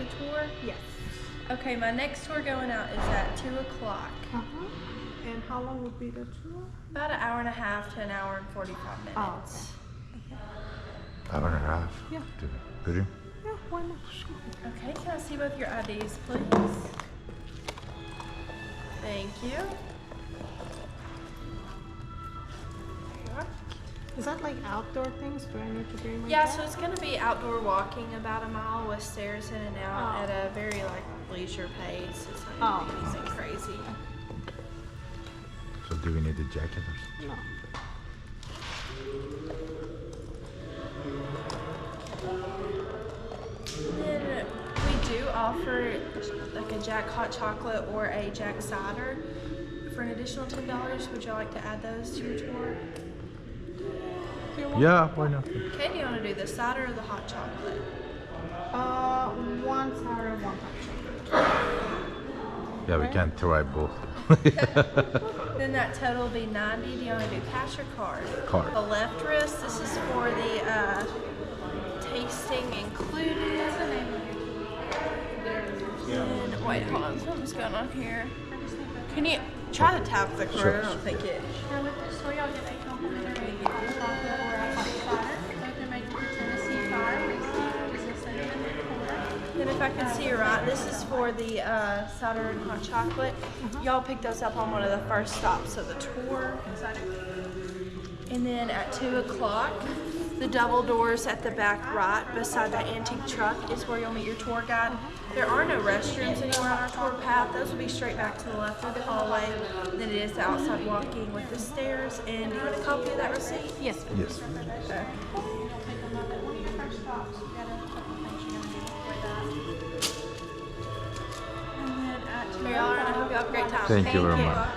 the tour? Yes. Okay, my next tour going out is at 2 o'clock. And how long would be the tour? About an hour and a half to an hour and 45 minutes. Oh, okay. Hour and a half. Yeah. Could you? Yeah, why not? Okay, can I see both your IDs, please? Thank you. Is that like outdoor things? Do I need to bring my Yeah, bag? so it's going to be outdoor walking about a mile with stairs in and out at a very like leisure pace. It's not going to be anything crazy. So do we need a jacket or something? No. Then we do offer like a Jack hot chocolate or a Jack cider for an additional $10. Would you like to add those to your tour? Yeah, why not? Okay, do you want to do the cider or the hot chocolate? One cider, one hot chocolate. Yeah, we can't try both. Then that total will be $90. Do you want to do cash or card? Card. The left wrist, this is for the tasting included. And wait, hold on, something's going on here. Can you try to tap the card? Sure. I don't think it. Now with this tour, y'all get a complimentary hot chocolate or a hot cider. Both are made with Tennessee Fire, which is a cinnamon liqueur. Then if I can see you right, this is for the cider and hot chocolate. Y'all picked those up on one of the first stops of the tour. And then at 2 o'clock, the double doors at the back right beside that antique truck is where you'll meet your tour guide. There are no restrooms anywhere on our tour path. Those will be straight back to the left through the hallway. Then it is the outside walking with the stairs. And do you want a copy of that receipt? Yes. Yes. Okay. You'll take them up at one of your first stops. You got a couple things you're gonna do before that. And then at 2 Here y'all are, and I hope you have a great time. Thank you very much.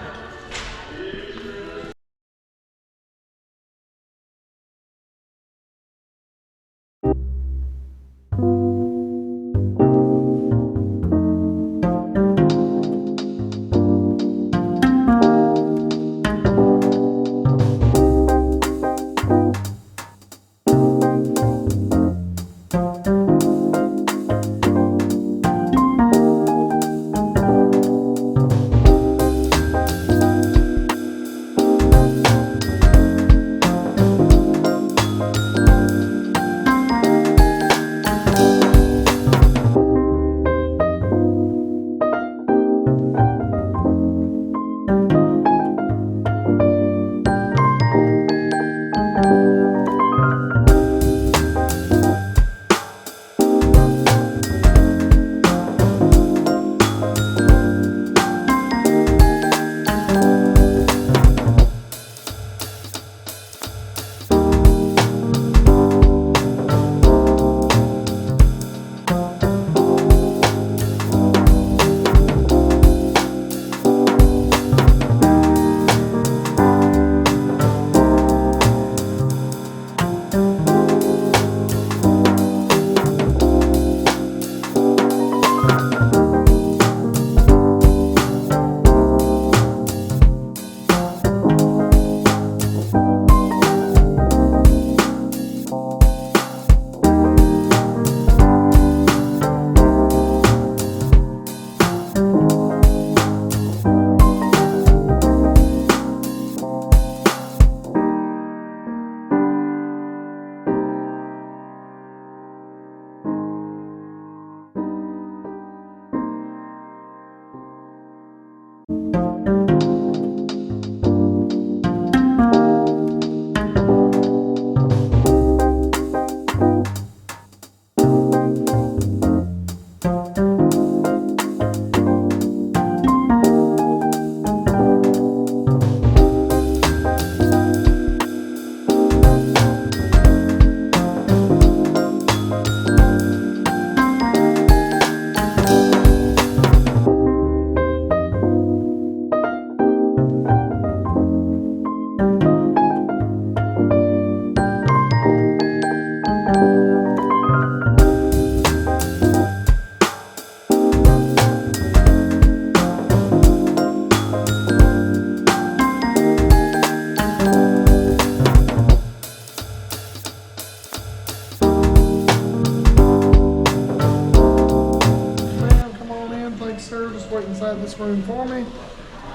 inside this room for me.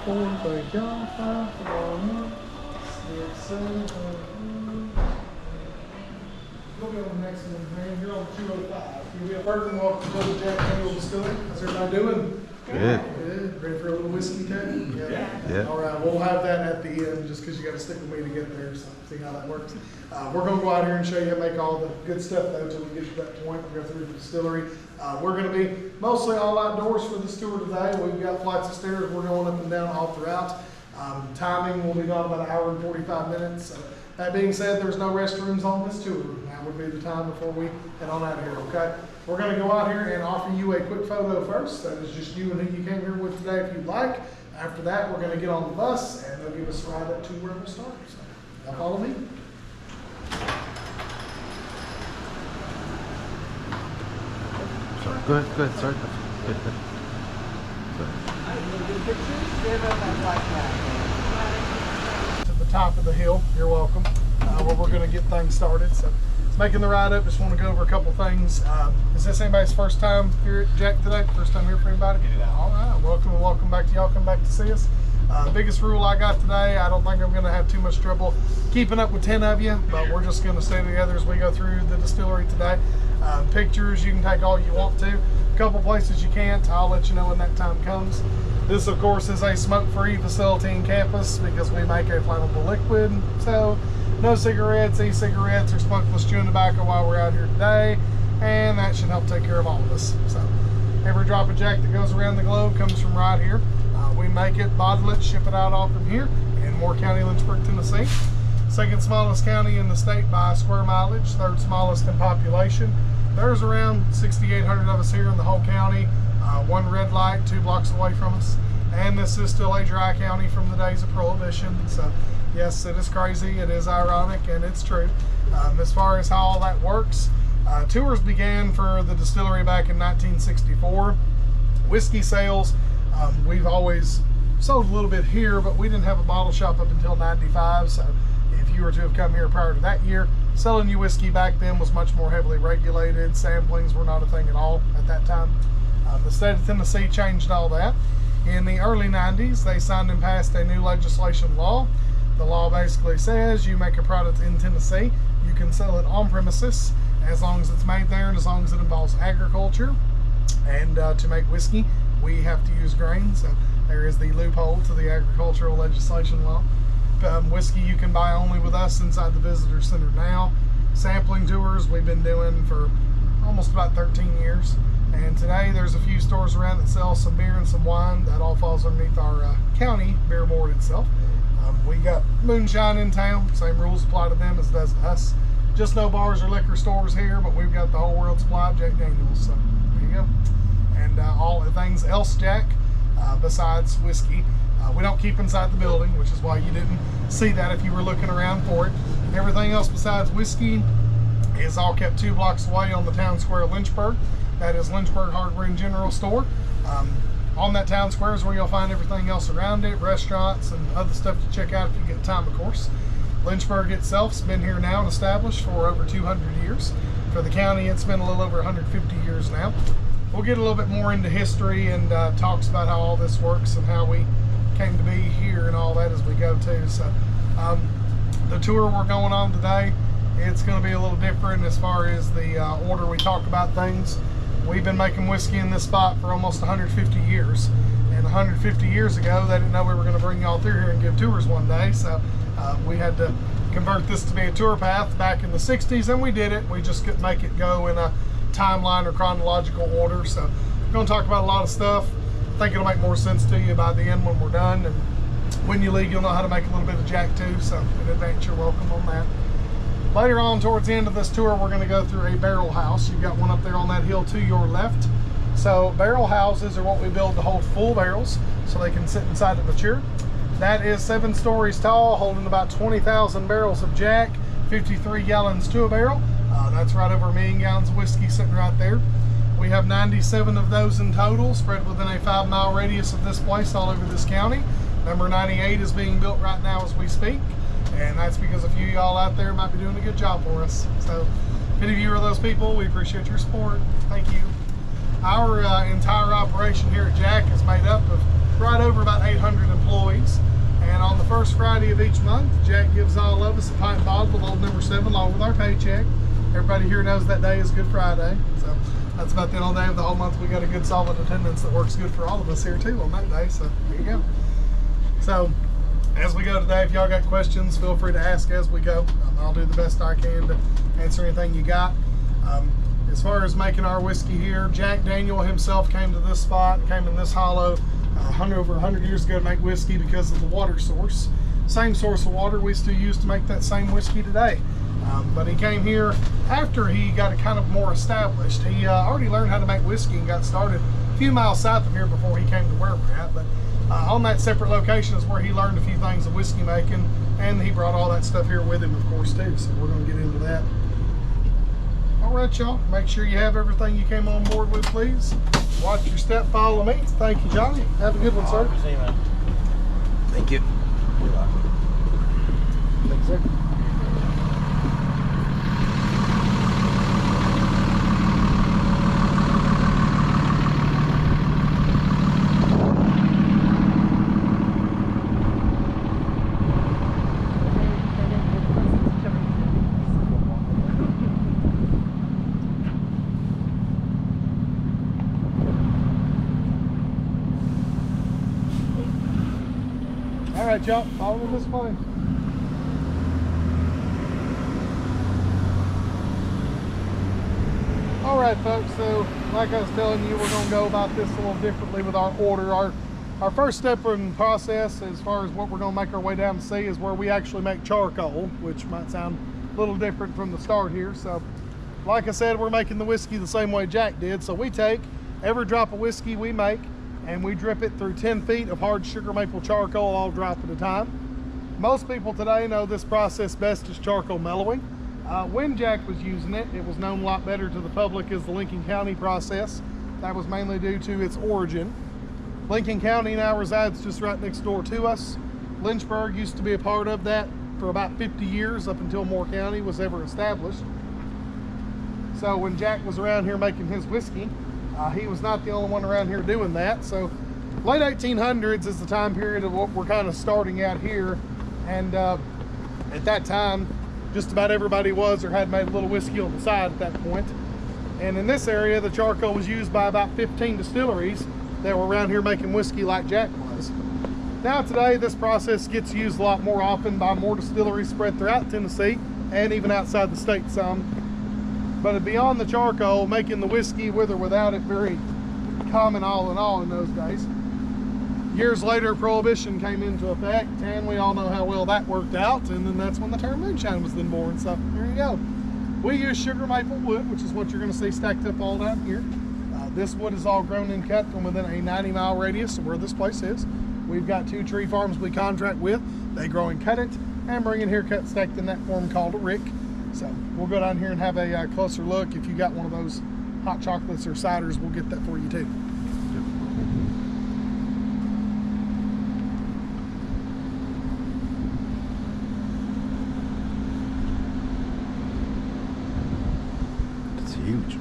4, thank y'all. 5, 1, 6, 7, 8. We'll be on the next one, man. You're on 205. You'll be a person welcome to the Jack Daniel Distillery. How's everybody doing? Good. Good. Ready for a little whiskey too? Yeah. All right, we'll have that at the end just because you got to stick with me to get there, so see how that works. We're going to go out here and show you how to make all the good stuff though until we get to that point. We'll go through the distillery. We're going to be mostly all outdoors for this tour today. We've got flights of stairs. We're going up and down all throughout. Timing will be gone about 1 hour and 45 minutes. So that being said, there's no restrooms on this tour. That would be the time before we head on out of here, okay? We're going to go out here and offer you a quick photo first. That is just you and who you came here with today if you'd like. After that, we're going to get on the bus and they'll give us a ride up to where we'll start. So, y'all follow me? So, good, sorry. Good. To the top of the hill, you're welcome, where we're going to get things started. So, making the ride up, just want to go over a couple things. Is this anybody's first time here at Jack today? First time here for anybody? Yeah. All right, welcome back to y'all. Come back to see us. Biggest rule I got today, I don't think I'm going to have too much trouble keeping up with 10 of you, but we're just going to stay together as we go through the distillery today. Pictures, you can take all you want to. A couple places you can't, I'll let you know when that time comes. This, of course, is a smoke-free facility in campus because we make a flammable liquid. So, no cigarettes, e-cigarettes, or smokeless chewing tobacco while we're out here today, and that should help take care of all of us. So, every drop of Jack that goes around the globe comes from right here. We make it, bottle it, ship it out all from here in Moore County, Lynchburg, Tennessee. Second smallest county in the state by square mileage, third smallest in population. There's around 6,800 of us here in the whole county. One red light 2 blocks away from us, and this is still a dry county from the days of Prohibition. So yes, it is crazy, it is ironic, and it's true. As far as how all that works, tours began for the distillery back in 1964. Whiskey sales, we've always sold a little bit here, but we didn't have a bottle shop up until 95. So if you were to have come here prior to that year, selling you whiskey back then was much more heavily regulated. Samplings were not a thing at all at that time. The state of Tennessee changed all that. In the early 90s, they signed and passed a new legislation law. The law basically says you make a product in Tennessee, you can sell it on premises as long as it's made there and as long as it involves agriculture. And to make whiskey, we have to use grain. So there is the loophole to the agricultural legislation law. Whiskey you can buy only with us inside the visitor center now. Sampling tours we've been doing for almost about 13 years. And today there's a few stores around that sell some beer and some wine. That all falls underneath our county beer board itself. We got moonshine in town. Same rules apply to them as does to us. Just no bars or liquor stores here, but we've got the whole world supply of Jack Daniels. So there you go. And all the things else Jack besides whiskey. We don't keep inside the building, which is why you didn't see that if you were looking around for it. Everything else besides whiskey is all kept 2 blocks away on the town square of Lynchburg. That is Lynchburg Hardware and General Store. On that town square is where you'll find everything else around it, restaurants and other stuff to check out if you get time, of course. Lynchburg itself's been here now and established for over 200 years. For the county, it's been a little over 150 years now. We'll get a little bit more into history and talks about how all this works and how we came to be here and all that as we go too. So the tour we're going on today, it's going to be a little different as far as the order we talk about things. We've been making whiskey in this spot for almost 150 years. And 150 years ago, they didn't know we were going to bring y'all through here and give tours one day. So we had to convert this to be a tour path back in the 60s, and we did it. We just couldn't make it go in a timeline or chronological order. So we're going to talk about a lot of stuff. I think it'll make more sense to you by the end when we're done. And when you leave, you'll know how to make a little bit of Jack too. So in advance, you're welcome on that. Later on, towards the end of this tour, we're going to go through a barrel house. You've got one up there on that hill to your left. So barrel houses are what we build to hold full barrels so they can sit inside to mature. That is 7 stories tall, holding about 20,000 barrels of Jack, 53 gallons to a barrel. That's right over 1 million gallons of whiskey sitting right there. We have 97 of those in total, spread within a 5-mile radius of this place all over this county. Number 98 is being built right now as we speak. And that's because a few of y'all out there might be doing a good job for us. So if any of you are those people, we appreciate your support. Thank you. Our entire operation here at Jack is made up of right over about 800 employees. And on the first Friday of each month, Jack gives all of us a pint bottle of Old Number 7 along with our paycheck. Everybody here knows that day is Good Friday. So that's about the only day of the whole month we got a good solid attendance that works good for all of us here too on that day. So there you go. So as we go today, if y'all got questions, feel free to ask as we go. I'll do the best I can to answer anything you got. As far as making our whiskey here, Jack Daniel himself came to this spot, came in this hollow over 100 years ago to make whiskey because of the water source. Same source of water we still use to make that same whiskey today. But he came here after he got kind of more established. He already learned how to make whiskey and got started a few miles south of here before he came to where we're at. But on that separate location is where he learned a few things of whiskey making, and he brought all that stuff here with him, of course, too. So we're going to get into that. All right, y'all. Make sure you have everything you came on board with, please. Watch your step, follow me. Thank you, Johnny. Have a good one, sir. Thank you. Thanks, sir. All right, y'all, follow this way. All right, folks, so like I was telling you, we're going to go about this a little differently with our order. Our first step in the process, as far as what we're going to make our way down to see, is where we actually make charcoal, which might sound a little different from the start here. So, like I said, we're making the whiskey the same way Jack did. So we take every drop of whiskey we make, and we drip it through 10 feet of hard sugar maple charcoal, all drop at a time. Most people today know this process best as charcoal mellowing. When Jack was using it, it was known a lot better to the public as the Lincoln County process. That was mainly due to its origin. Lincoln County now resides just right next door to us. Lynchburg used to be a part of that for about 50 years, up until Moore County was ever established. So when Jack was around here making his whiskey, he was not the only one around here doing that. So late 1800s is the time period of what we're kind of starting out here. And at that time, just about everybody was or had made a little whiskey on the side at that point. And in this area, the charcoal was used by about 15 distilleries that were around here making whiskey like Jack was. Now today, this process gets used a lot more often by more distilleries spread throughout Tennessee and even outside the state some. But beyond the charcoal, making the whiskey with or without it, very common all in all in those days. Years later, Prohibition came into effect, and we all know how well that worked out, and then that's when the term moonshine was then born. So there you go. We use sugar maple wood, which is what you're going to see stacked up all down here. This wood is all grown and cut from within a 90-mile radius of where this place is. We've got 2 tree farms we contract with. They grow and cut it and bring it here cut stacked in that form called a rick. So we'll go down here and have a closer look. If you got one of those hot chocolates or ciders, we'll get that for you too. It's huge.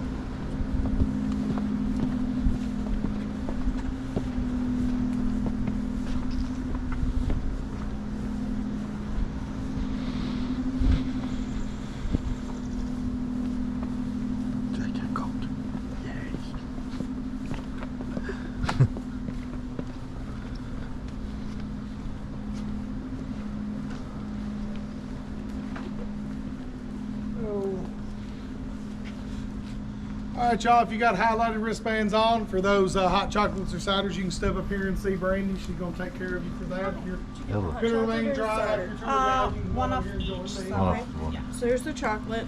All right, y'all, if you got highlighted wristbands on for those hot chocolates or ciders, you can step up here and see Brandy. She's going to take care of you for that. If you're going to remain dry, if you're trying to get one off here and join each me. side. So there's the chocolate,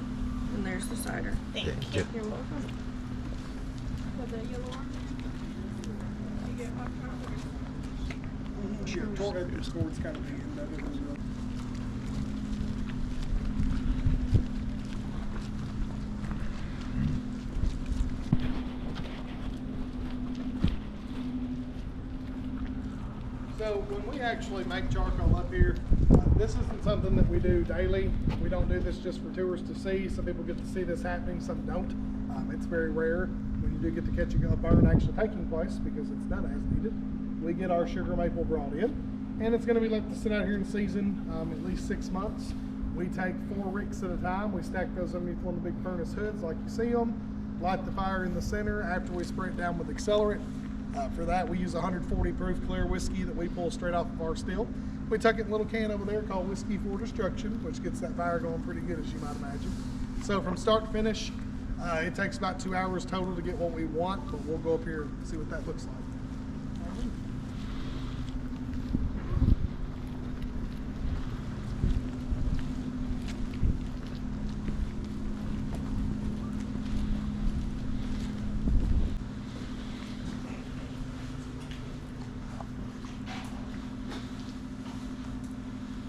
and there's the cider. Thank you. You're welcome. With the yellow one? You get hot chocolate. Cheers. Towards kind of the end of it as well. So when we actually make charcoal up here, this isn't something that we do daily. We don't do this just for tourists to see. Some people get to see this happening, some don't. It's very rare. when you do get to catch a burn actually taking place, because it's done as needed, we get our sugar maple brought in, and it's going to be left to sit out here in season at least 6 months. We take 4 ricks at a time. We stack those underneath one of the big furnace hoods like you see them, light the fire in the center after we spray it down with accelerant. For that, we use 140 proof clear whiskey that we pull straight off of our still. We tuck it in a little can over there called Whiskey for Destruction, which gets that fire going pretty good, as you might imagine. So from start to finish, it takes about 2 hours total to get what we want, but we'll go up here and see what that looks like.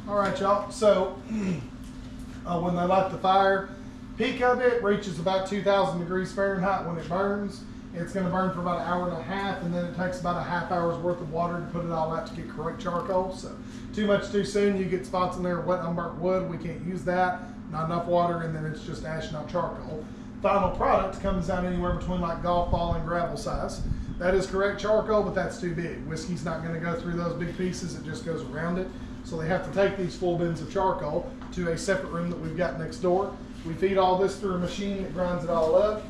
All right, y'all, so when they light the fire, peak of it reaches about 2,000 degrees Fahrenheit when it burns. It's going to burn for about 1.5 hours, and then it takes about a half hour's worth of water to put it all out to get correct charcoal. So too much too soon, you get spots in there of wet unburnt wood. We can't use that. Not enough water, and then it's just ash, not charcoal. Final product comes out anywhere between like golf ball and gravel size. That is correct charcoal, but that's too big. Whiskey's not going to go through those big pieces. It just goes around it. So they have to take these full bins of charcoal to a separate room that we've got next door. We feed all this through a machine that grinds it all up,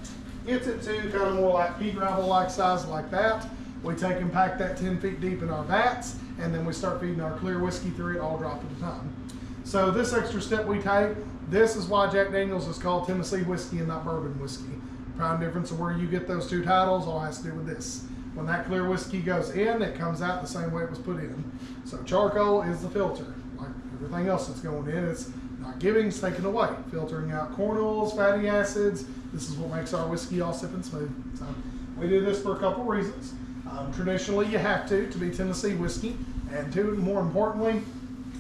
gets it to kind of more like pea gravel-like size like that. We take and pack that 10 feet deep in our vats, and then we start feeding our clear whiskey through it, all drop at a time. So this extra step we take, this is why Jack Daniel's is called Tennessee whiskey and not bourbon whiskey. Prime difference of where you get those two titles all has to do with this. When that clear whiskey goes in, it comes out the same way it was put in. So charcoal is the filter. Like everything else that's going in, it's not giving, it's taken away. Filtering out corn oils, fatty acids. This is what makes our whiskey all sipping smooth. So we do this for a couple reasons. Traditionally, you have to be Tennessee whiskey. And two, more importantly,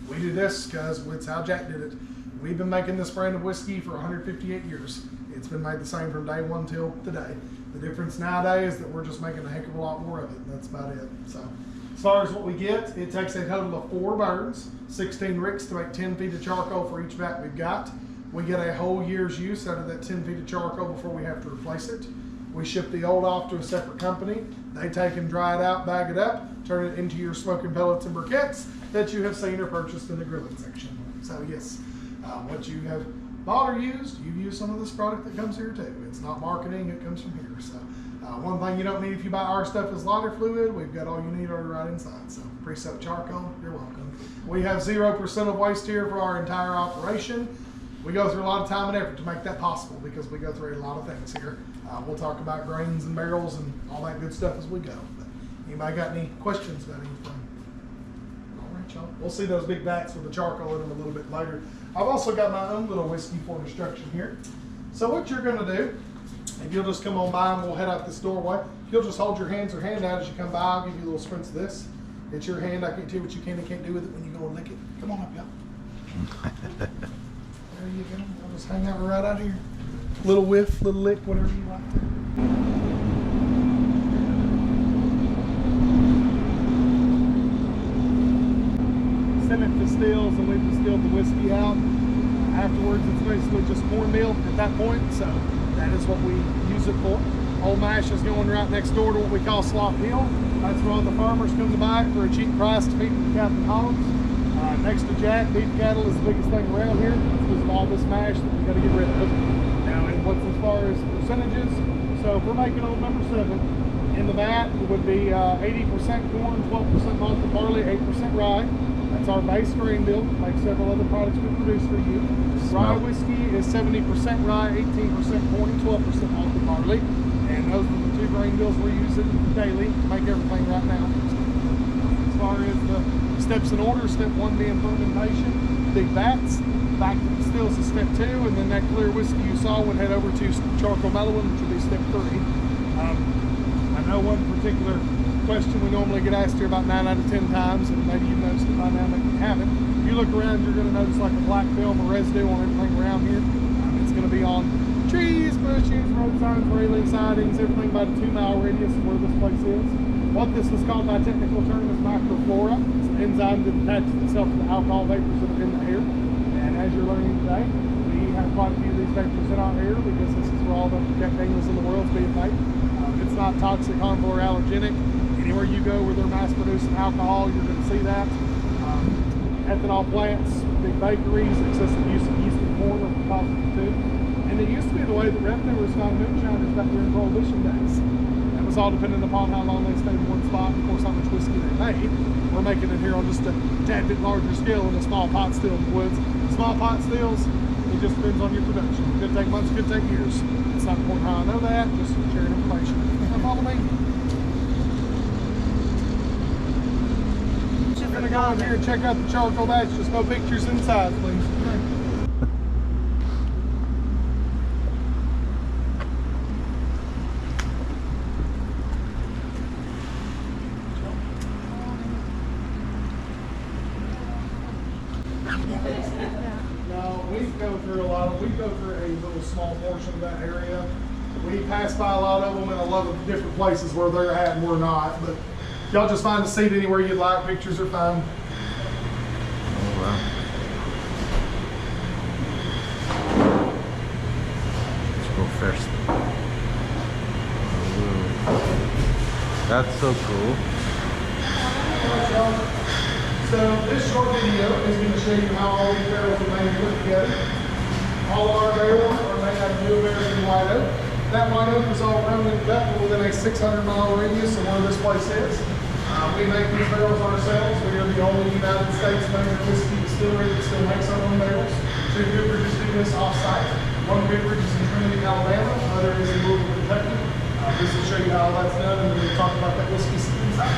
we do this because it's how Jack did it. We've been making this brand of whiskey for 158 years. It's been made the same from day one till today. The difference nowadays is that we're just making a heck of a lot more of it, and that's about it. So as far as what we get, it takes a total of 4 burns, 16 ricks to make 10 feet of charcoal for each vat we've got. We get a whole year's use out of that 10 feet of charcoal before we have to replace it. We ship the old off to a separate company. They take and dry it out, bag it up, turn it into your smoking pellets and briquettes that you have seen or purchased in the grilling section. So yes, what you have bought or used, you've used some of this product that comes here too. It's not marketing, it comes from here. So one thing you don't need if you buy our stuff is lighter fluid. We've got all you need already right inside. So pre-soaked charcoal, you're welcome. We have 0% of waste here for our entire operation. We go through a lot of time and effort to make that possible because we go through a lot of things here. We'll talk about grains and barrels and all that good stuff as we go. But anybody got any questions about anything? All right, y'all. We'll see those big vats with the charcoal in them a little bit later. I've also got my own little whiskey for destruction here. So what you're going to do, if you'll just come on by and we'll head out this doorway, you'll just hold your hands or hand out as you come by. I'll give you little sprints of this. It's your hand. I can't tell you what you can and can't do with it when you go and lick it. Come on up, y'all. There you go. I'll just hang out right out here. Little whiff, little lick, whatever you like to. Send it to stills and we've distilled the whiskey out. Afterwards, it's basically just cornmeal at that point, so that is what we use it for. Old mash is going right next door to what we call Slop Hill. That's where all the farmers come to buy it for a cheap price to feed the cattle and hogs. Next to Jack, beef cattle is the biggest thing around here. It's because of all this mash that we've got to get rid of. Now, and what's as far as percentages, so if we're making old number 7, in the vat it would be 80% corn, 12% malted barley, 8% rye. That's our base grain bill. Like several other products we produce for you. Rye whiskey is 70% rye, 18% corn, and 12% malted barley. And those are the 2 grain bills we're using daily to make everything right now. As far as the steps in order, step 1 being fermentation, big vats. Back to the stills is step 2, and then that clear whiskey you saw would head over to charcoal mellowing, which would be step 3. I know one particular question we normally get asked here about 9 out of 10 times, and maybe you've noticed it by now, maybe you haven't. If you look around, you're going to notice like a black film or residue on everything around here. It's going to be on trees, bushes, road signs, railing sidings, everything about a 2-mile radius of where this place is. What this is called by technical term is microflora. It's an enzyme that attaches itself to the alcohol vapors that are in the air. And as you're learning today, we have quite a few of these vapors in our air because this is where all the Jack Daniels in the world is being made. not toxic, harmful, or allergenic. Anywhere you go where they're mass producing alcohol, you're going to see that. Ethanol plants, big bakeries, excessive use of yeast and corn are possible too. And it used to be the way that revenuers found moonshiners back during Prohibition days. That was all dependent upon how long they stayed in one spot, and of course how much whiskey they made. We're making it here on just a tad bit larger scale in a small pot still in the woods. Small pot stills, it just depends on your production. It could take months, it could take years. It's not important how I know that, just sharing information. Follow me. We're gonna go in here and check out the charcoal batch. Just no pictures inside, please. No, we go through a little small portion of that area. We pass by a lot of them in a lot of different places where they're at and we're not. But y'all just find a seat anywhere you'd like. Pictures are fine. Oh, wow. Let's go first. Oh, that's so cool. So this short video is going to show you how all these barrels are made and put together. All of our barrels are made out of new American white oak. That white oak is all grown and cut within a 600-mile radius of where this place is. We make these barrels ourselves. We are the only United States major whiskey distillery that still makes our own barrels. Two cooperages do this off-site. One cooperage is in Trinity, Alabama. Another is in Louisville, Kentucky. This will show you how that's done, and then we'll talk about that whiskey inside.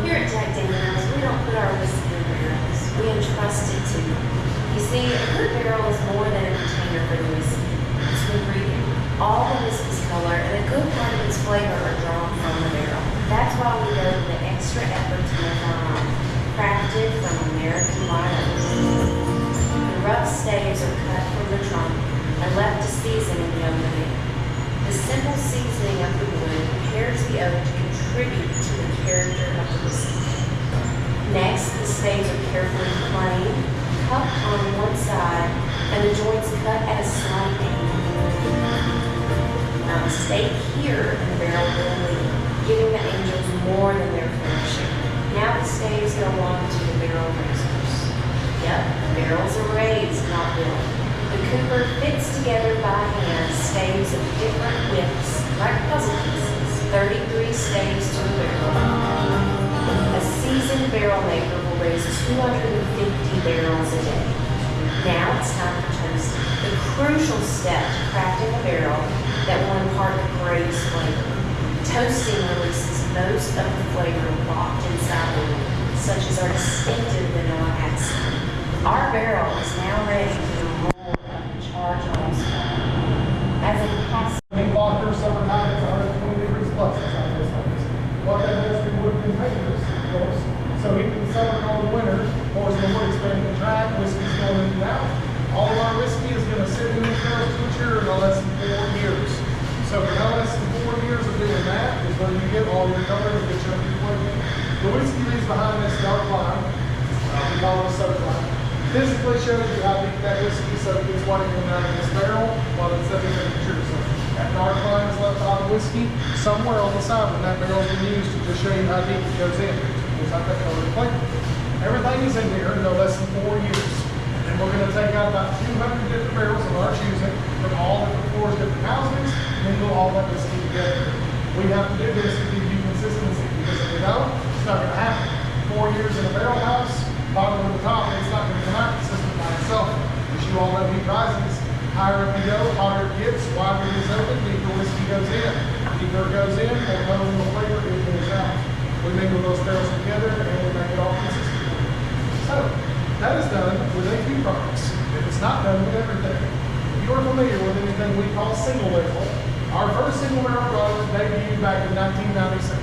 Here at Jack Daniel's, we don't put our whiskey in barrels. We entrust it to you. You see, a good barrel is more than a container for the whiskey. It's an ingredient. All the whiskey's color and a good part of its flavor are drawn from the barrel. That's why we go to the extra effort to make our own, crafted from American white oak. The rough staves are cut from the trunk and left to season in the open air. The simple seasoning of the wood prepares the oak to contribute to the character of the whiskey. Next, the staves are carefully planed, cupped on one side, and the joints cut at a slight angle. Now the stake here in the barrel will lead, giving the angels more than their fair share. Now the staves go on to the barrel raisers. Yep, barrels are raised, not built. The cooper fits together by hand staves of different widths, like puzzle pieces, 33 staves to a barrel. A seasoned barrel maker will raise 250 barrels a day. Now it's time for toasting, the crucial step to crafting a barrel that will impart the greatest flavor. Toasting releases most of the flavor locked inside the wood, such as our distinctive vanilla accent. Our barrel is now ready to roll up and charge on its fire. As it passes, Main locker, summertime, it's 120 degrees plus inside this place. What that does to wood containers, of course. So even in the summer and all the winter, of course, when we're expanding the track, whiskey's going in and out. All of our whiskey is going to sit in these barrels to mature in no less than 4 years. So for no less than 4 years of doing that is where you get all your color and get your flavor. The whiskey leaves behind this dark line. We call it a soak line. Physically shows you how deep that whiskey so it gets white coming out of this barrel while it's sitting in the mature zone. That dark line is left on the whiskey somewhere on the side when that barrel's been used to just show you how deep it goes in. It's like that color and flavor. Everything is in here in no less than 4 years. And we're going to take out about 200 different barrels of our choosing from all different floors, different housings, and mingle all that whiskey together. We have to do this to give you consistency because if we don't, it's not going to happen. 4 years in a barrel house, bottom to the top, it's not going to come out consistent by itself. As you all know, heat rises. Higher up you go, hotter it gets, wider it is open, deeper whiskey goes in. Deeper it goes in, more color and more flavor it goes out. We mingle those barrels together and we make it all consistent. So, that is done with a few products. It's not done with everything. If you are familiar with anything we call single barrel, our first single barrel product debuted back in 1997.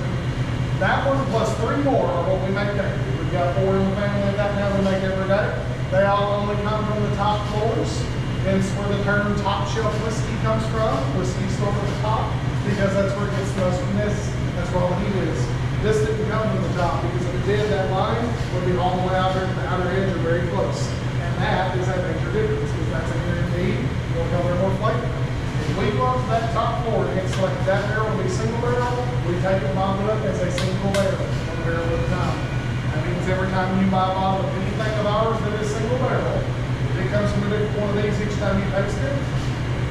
That one plus 3 more are what we make daily. We've got 4 in the family of that now we make every day. They all only come from the top floors. Hence where the term top shelf whiskey comes from. Whiskey stored at the top because that's where it gets the most from this. That's where all the heat is. This didn't come from the top because if it did, that line would be all the way out there to the outer edge or very close. And that is a major difference because that's a guaranteed, more color, more flavor. If we go up to that top floor and select that barrel to be single barrel, we take it and bottle it up as a single barrel, one barrel at a time. That means every time you buy a bottle of anything of ours that is single barrel, if it comes from a different one of these each time you taste it,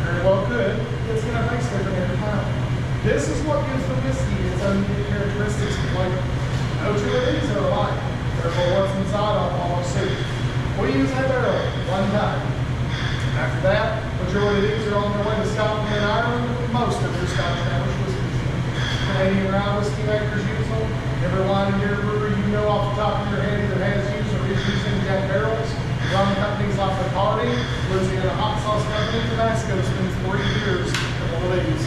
very well could, it's going to taste different every time. This is what gives the whiskey its own unique characteristics and flavor. No two of these are alike. Therefore, what's inside of them almost suit. We use that barrel one time. After that, majority of these are on their way to Scotland and Ireland. Most of your Scotch established whiskeys. Canadian rye whiskey makers use them. Every wine and beer brewery you know off the top of your head either has used or is using Jack barrels. Rum companies like Bacardi, Louisiana Hot Sauce Company, Tabasco spends 3 years in one of these.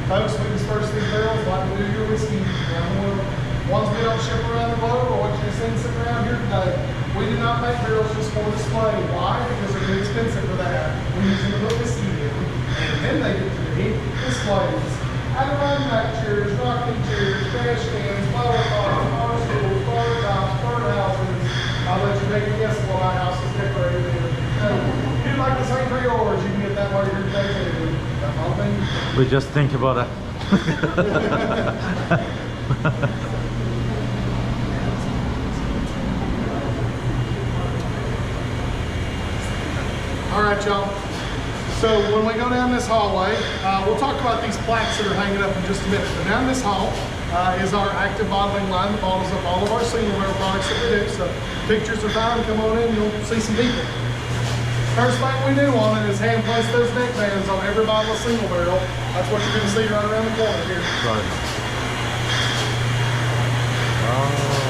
Folks, we disperse these barrels like we do your whiskey around the world. Ones we don't ship around the globe or what you've seen sitting around here today. We do not make barrels just for display. Why? Because they're too expensive for that. We use them to put whiskey in. And then they get to be displays. Manufacturers, rocking chairs, trash cans, flower pots, bar stools, bar tops, birdhouses. I'll let you take a guess what my house is decorated in. If you like the same for yours, you can get that while you're here today too. That's all thing. We just think about it. All right, y'all. So when we go down this hallway, we'll talk about these plaques that are hanging up in just a minute. But down this hall is our active bottling line that bottles up all of our single barrel products that we do. So pictures are fine. Come on in, you'll see some people. First thing we do on it is hand place those neck bands on every bottle of single barrel. That's what you're going to see right around the corner here. Right. Oh.